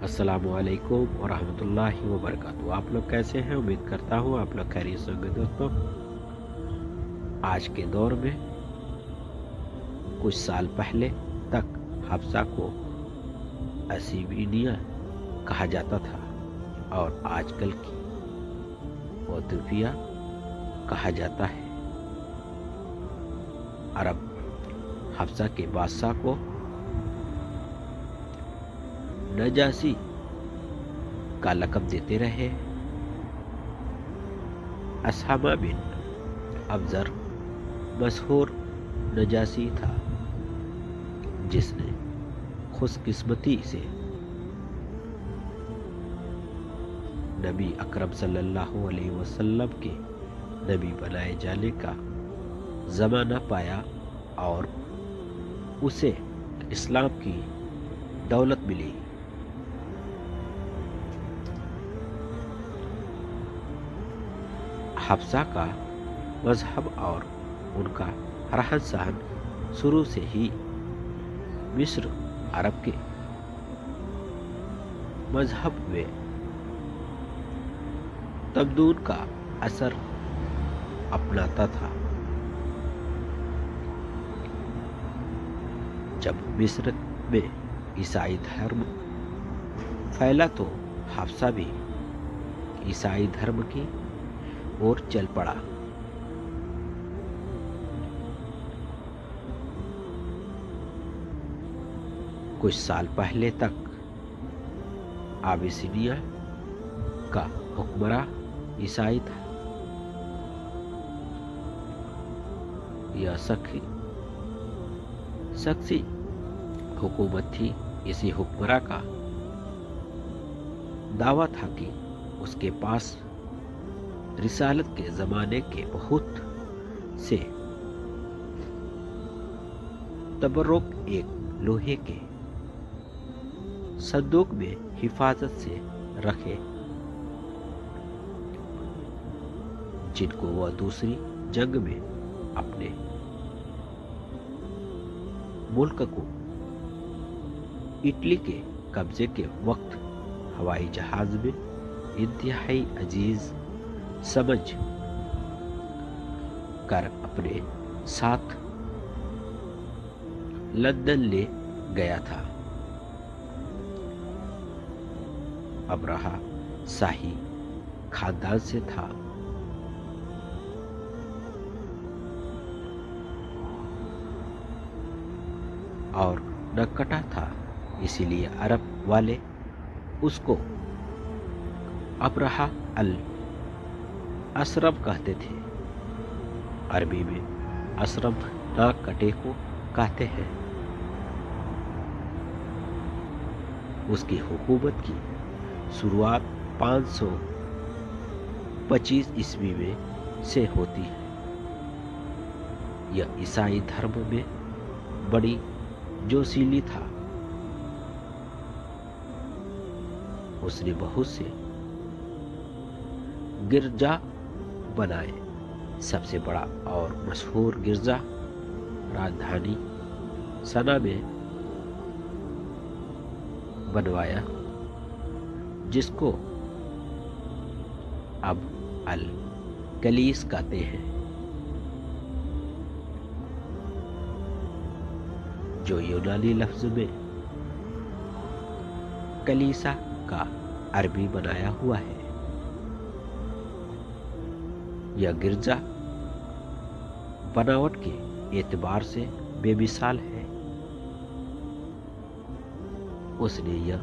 السلام علیکم ورحمۃ اللہ وبرکاتہ۔ آپ لوگ کیسے ہیں؟ امید کرتا ہوں آپ لوگ خیریت سے ہوں گے دوستوں۔ آج کے دور میں کچھ سال پہلے تک حفصہ کو اسیبینیا کہا جاتا تھا اور آج کل کی اوتوفیا کہا جاتا ہے۔ عرب حفصہ کے بادشاہ کو نجاشی کا لقب دیتے رہے۔ اسامہ بن ابزر مشہور نجاشی تھا جس نے خوش قسمتی سے نبی اکرم صلی اللہ علیہ وسلم کے نبی بنائے جانے کا زمانہ پایا اور اسے اسلام کی دولت ملی۔ حفصہ کا مذہب اور ان کا رہن سہن شروع سے ہی مصر عرب کے مذہب میں تمدن کا اثر اپناتا تھا۔ جب مصر میں عیسائی دھرم پھیلا تو حفصہ بھی عیسائی دھرم کی اور چل پڑا۔ کچھ سال پہلے تک ابیسینیا کا حکمراں عیسائی تھا۔ یہ شخصی حکومت تھی۔ اسی حکمراں کا دعویٰ تھا کہ اس کے پاس رسالت کے زمانے کے بہت سے تبرک ایک لوہے کے صندوق میں حفاظت سے رکھے جن کو وہ دوسری جنگ میں اپنے ملک کو اٹلی کے قبضے کے وقت ہوائی جہاز میں انتہائی عزیز سمجھ کر اپنے ساتھ لندن لے گیا تھا۔ ابرہہ شاہی خاندان سے تھا۔ اور نکٹا تھا، اسی لیے عرب والے اس کو ابرہہ الاسرم کہتے تھے۔ عربی میں اسرم ناک کٹے کو کہتے ہیں۔ اس کی حکومت کی شروعات 525 عیسوی میں سے ہوتی ہے۔ یہ عیسائی دھرم میں بڑی جوشیلی تھا۔ اس نے بہت سے گرجا بنائے۔ سب سے بڑا اور مشہور گرجا راجدھانی سنا میں بنوایا، جس کو اب الکلیس کہتے ہیں، جو یونانی لفظ میں کلیسا کا عربی بنایا ہوا ہے۔ یہ گرجا بناوٹ کے اعتبار سے بے مثال ہے۔ اس نے یہ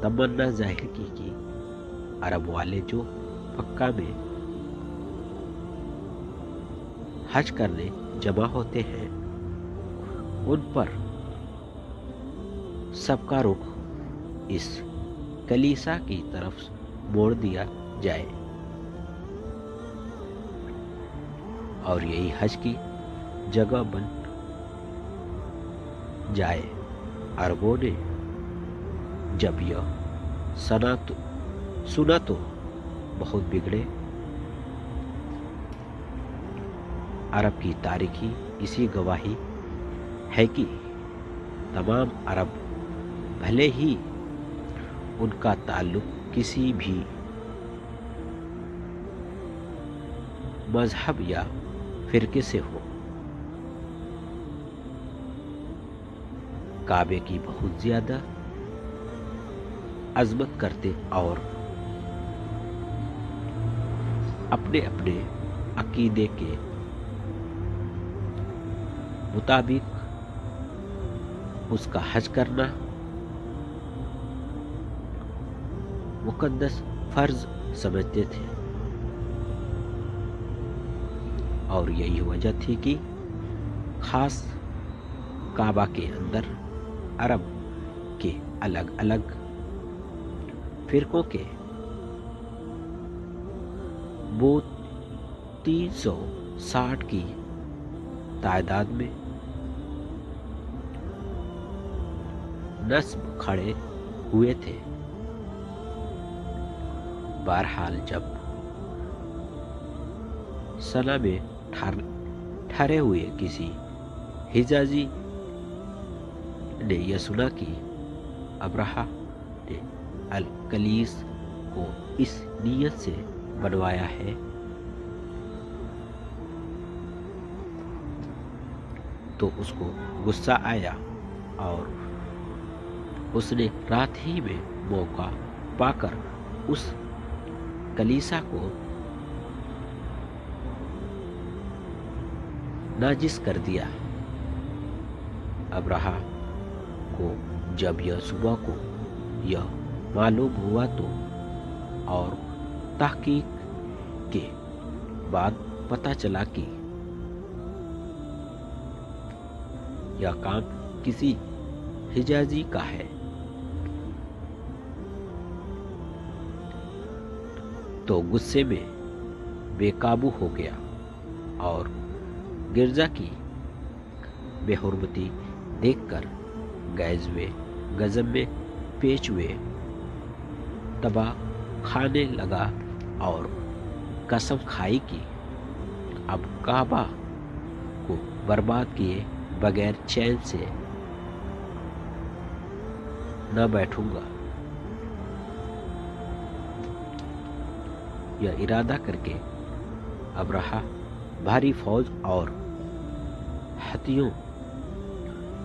تمنا ظاہر کی کہ عرب والے جو مکہ میں حج کرنے جمع ہوتے ہیں ان پر سب کا رخ اس کلیسا کی طرف موڑ دیا جائے اور یہی حج کی جگہ بن جائے۔ عربوں نے جب یہ سنا تو بہت بگڑے۔ عرب کی تاریخی اسی گواہی ہے کہ تمام عرب بھلے ہی ان کا تعلق کسی بھی مذہب یا فرقے سے ہو۔ کعبے کی بہت زیادہ عظمت کرتے اور اپنے اپنے عقیدے کے مطابق اس کا حج کرنا مقدس فرض سمجھتے تھے، اور یہی وجہ تھی کہ خاص کعبہ کے اندر عرب کے الگ الگ فرقوں کے وہ 360 کی تعداد میں نصب کھڑے ہوئے تھے۔ بہرحال جب سنا میں ٹھہرے ہوئے کسی حجازی نے یہ سنا کہ ابرہہ نے الکلیس کو اس نیت سے بنوایا ہے تو اس کو غصہ آیا اور اس نے رات ہی میں موقع پا کر اس کلیسا کو ناجس کر دیا۔ ابرہہ کو جب یہ صبح کو یہ معلوم ہوا تو اور تحقیق کے بعد پتہ چلا کہ یہ کام کسی حجازی کا ہے، تو غصے میں بے قابو ہو گیا اور گرجا کی بے حرمتی دیکھ کر غضب میں پیچ ہوئے تباہ کھانے لگا اور قسم کھائی کہ اب کعبہ کو برباد کیے بغیر چین سے نہ بیٹھوں گا۔ یہ ارادہ کر کے ابرہہ بھاری فوج اور ہتھیوں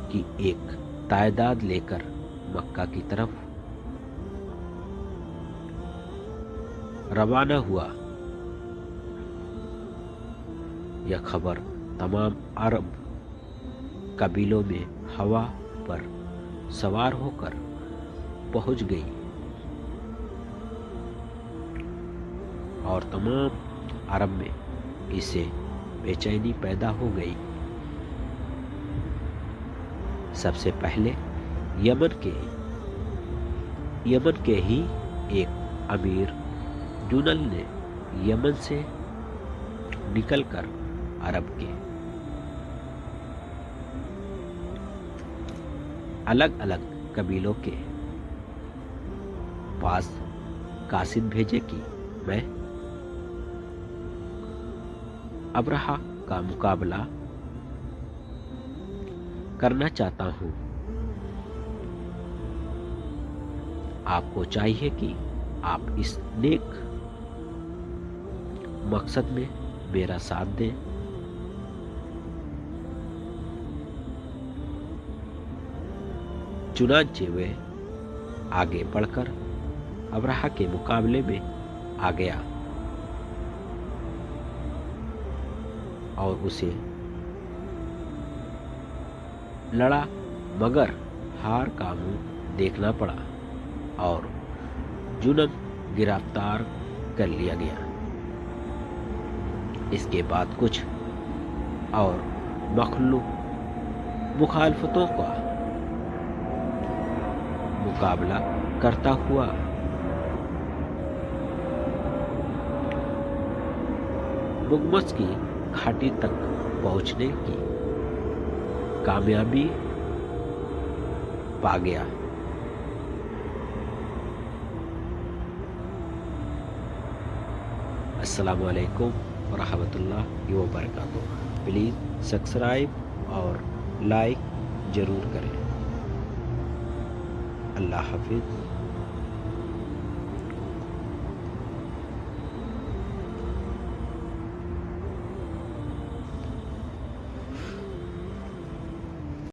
کی ایک تعداد لے کر مکہ کی طرف روانہ ہوا۔ یہ خبر تمام عرب قبیلوں میں ہوا پر سوار ہو کر پہنچ گئی اور تمام عرب میں اس سے بے چینی پیدا ہو گئی۔ سب سے پہلے یمن کے ہی ایک امیر جنل نے یمن سے نکل کر عرب کے الگ الگ قبیلوں کے پاس قاصد بھیجے کہ میں ابرہہ کا مقابلہ کرنا چاہتا ہوں، آپ کو چاہیے کہ آپ اس نیک مقصد میں میرا ساتھ دیں۔ چنانچہ وہ آگے بڑھ کر ابرہہ کے مقابلے میں آ گیا اور اسے لڑا، مگر ہار کا منہ دیکھنا پڑا اور جنن گرفتار کر لیا گیا۔ اس کے بعد کچھ اور مخالفتوں کا مقابلہ کرتا ہوا مغمس کی گھاٹی تک پہنچنے کی کامیابی پا گیا۔ السلام علیکم ورحمۃ اللہ وبرکاتہ۔ پلیز سبسکرائب اور لائک ضرور کریں۔ اللہ حافظ۔